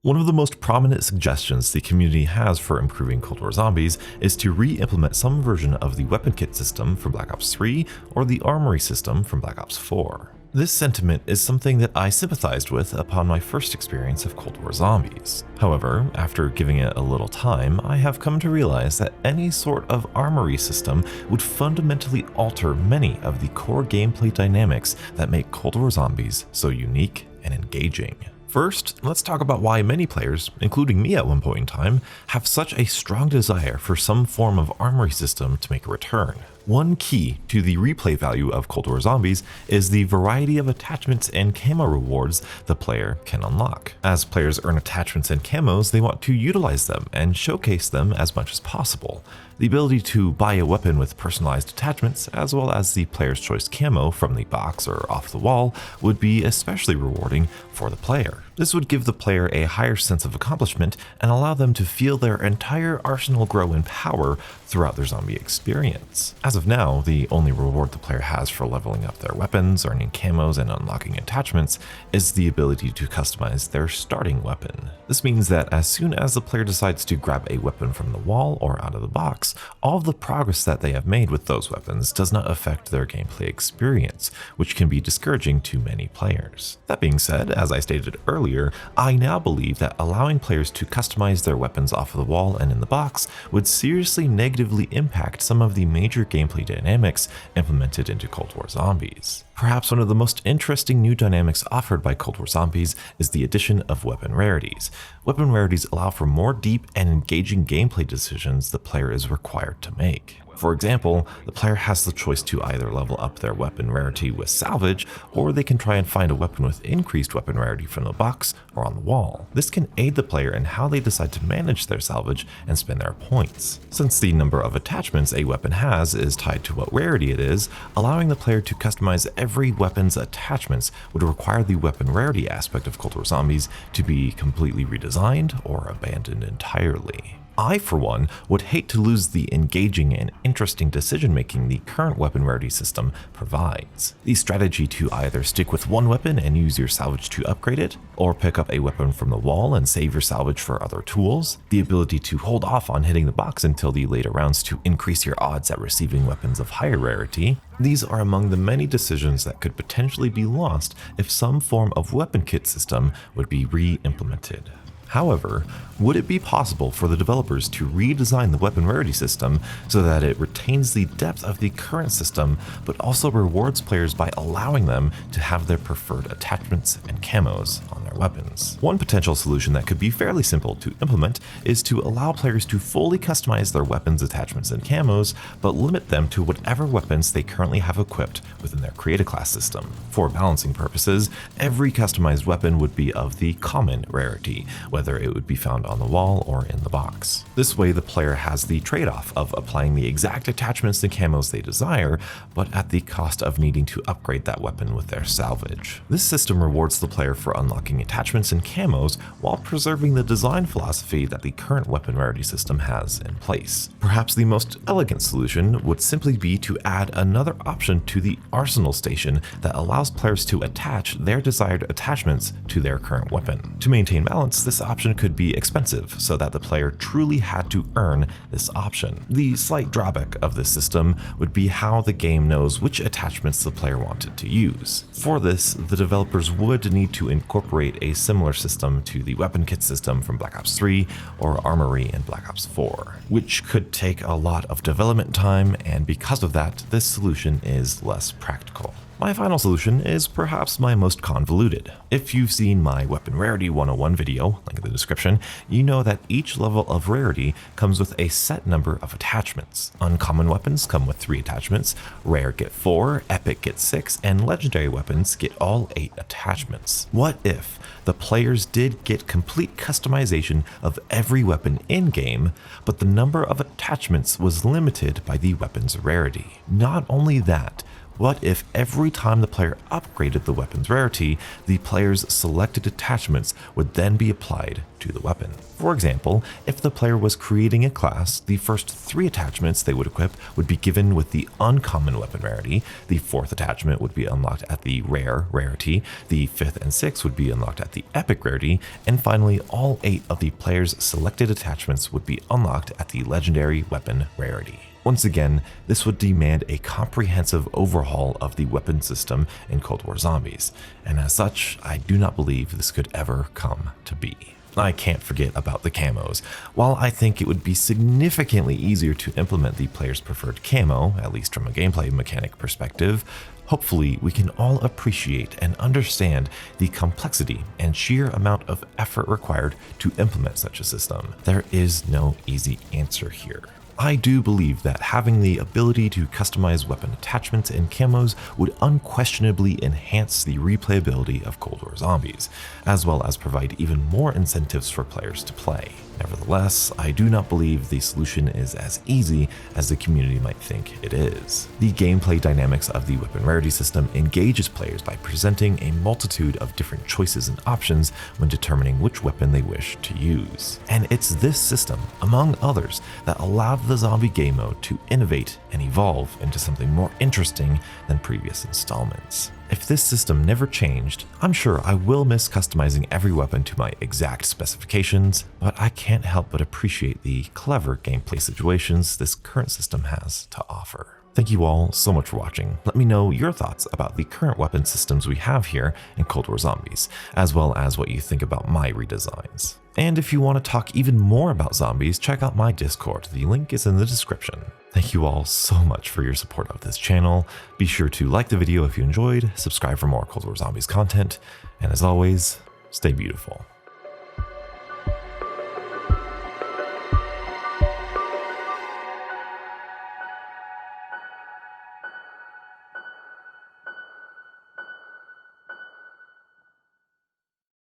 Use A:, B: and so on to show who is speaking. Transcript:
A: One of the most prominent suggestions the community has for improving Cold War Zombies is to re-implement some version of the weapon kit system from Black Ops 3 or the Armory system from Black Ops 4. This sentiment is something that I sympathized with upon my first experience of Cold War Zombies. However, after giving it a little time, I have come to realize that any sort of armory system would fundamentally alter many of the core gameplay dynamics that make Cold War Zombies so unique and engaging. First, let's talk about why many players, including me at one point in time, have such a strong desire for some form of armory system to make a return. One key to the replay value of Cold War Zombies is the variety of attachments and camo rewards the player can unlock. As players earn attachments and camos, they want to utilize them and showcase them as much as possible. The ability to buy a weapon with personalized attachments, as well as the player's choice camo from the box or off the wall, would be especially rewarding for the player. This would give the player a higher sense of accomplishment and allow them to feel their entire arsenal grow in power throughout their zombie experience. As of now, the only reward the player has for leveling up their weapons, earning camos, and unlocking attachments is the ability to customize their starting weapon. This means that as soon as the player decides to grab a weapon from the wall or out of the box, all of the progress that they have made with those weapons does not affect their gameplay experience, which can be discouraging to many players. That being said, as I stated earlier, I now believe that allowing players to customize their weapons off of the wall and in the box would seriously negatively impact some of the major gameplay dynamics implemented into Cold War Zombies. Perhaps one of the most interesting new dynamics offered by Cold War Zombies is the addition of weapon rarities. Weapon rarities allow for more deep and engaging gameplay decisions the player is required to make. For example, the player has the choice to either level up their weapon rarity with salvage, or they can try and find a weapon with increased weapon rarity from the box or on the wall. This can aid the player in how they decide to manage their salvage and spend their points. Since the number of attachments a weapon has is tied to what rarity it is, allowing the player to customize every weapon's attachments would require the weapon rarity aspect of Cold War Zombies to be completely redesigned or abandoned entirely. I, for one, would hate to lose the engaging and interesting decision-making the current weapon rarity system provides. The strategy to either stick with one weapon and use your salvage to upgrade it, or pick up a weapon from the wall and save your salvage for other tools, the ability to hold off on hitting the box until the later rounds to increase your odds at receiving weapons of higher rarity, these are among the many decisions that could potentially be lost if some form of weapon kit system would be re-implemented. However, would it be possible for the developers to redesign the weapon rarity system so that it retains the depth of the current system, but also rewards players by allowing them to have their preferred attachments and camos on their weapons? One potential solution that could be fairly simple to implement is to allow players to fully customize their weapons, attachments, and camos, but limit them to whatever weapons they currently have equipped within their create class system. For balancing purposes, every customized weapon would be of the common rarity, whether it would be found on the wall or in the box. This way the player has the trade-off of applying the exact attachments and camos they desire, but at the cost of needing to upgrade that weapon with their salvage. This system rewards the player for unlocking attachments and camos while preserving the design philosophy that the current weapon rarity system has in place. Perhaps the most elegant solution would simply be to add another option to the arsenal station that allows players to attach their desired attachments to their current weapon. To maintain balance, this option could be expensive, so that the player truly had to earn this option. The slight drawback of this system would be how the game knows which attachments the player wanted to use. For this, the developers would need to incorporate a similar system to the weapon kit system from Black Ops 3 or Armory in Black Ops 4, which could take a lot of development time, and because of that, this solution is less practical. My final solution is perhaps my most convoluted. If you've seen my Weapon Rarity 101 video, link in the description, you know that each level of rarity comes with a set number of attachments. Uncommon weapons come with 3 attachments, rare get 4, epic get 6, and legendary weapons get all 8 attachments. What if the players did get complete customization of every weapon in-game, but the number of attachments was limited by the weapon's rarity? Not only that, What if every time the player upgraded the weapon's rarity, the player's selected attachments would then be applied to the weapon? For example, if the player was creating a class, the first 3 attachments they would equip would be given with the uncommon weapon rarity, the 4th attachment would be unlocked at the rare rarity, the 5th and 6th would be unlocked at the epic rarity, and finally all 8 of the player's selected attachments would be unlocked at the legendary weapon rarity. Once again, this would demand a comprehensive overhaul of the weapon system in Cold War Zombies, and as such, I do not believe this could ever come to be. I can't forget about the camos. While I think it would be significantly easier to implement the player's preferred camo, at least from a gameplay mechanic perspective, hopefully we can all appreciate and understand the complexity and sheer amount of effort required to implement such a system. There is no easy answer here. I do believe that having the ability to customize weapon attachments and camos would unquestionably enhance the replayability of Cold War Zombies, as well as provide even more incentives for players to play. Nevertheless, I do not believe the solution is as easy as the community might think it is. The gameplay dynamics of the weapon rarity system engages players by presenting a multitude of different choices and options when determining which weapon they wish to use. And it's this system, among others, that allowed the zombie game mode to innovate and evolve into something more interesting than previous installments. If this system never changed, I'm sure I will miss customizing every weapon to my exact specifications, but I can't help but appreciate the clever gameplay situations this current system has to offer. Thank you all so much for watching. Let me know your thoughts about the current weapon systems we have here in Cold War Zombies, as well as what you think about my redesigns. And if you want to talk even more about zombies, check out my Discord. The link is in the description. Thank you all so much for your support of this channel. Be sure to like the video if you enjoyed, subscribe for more Cold War Zombies content, and as always, stay beautiful.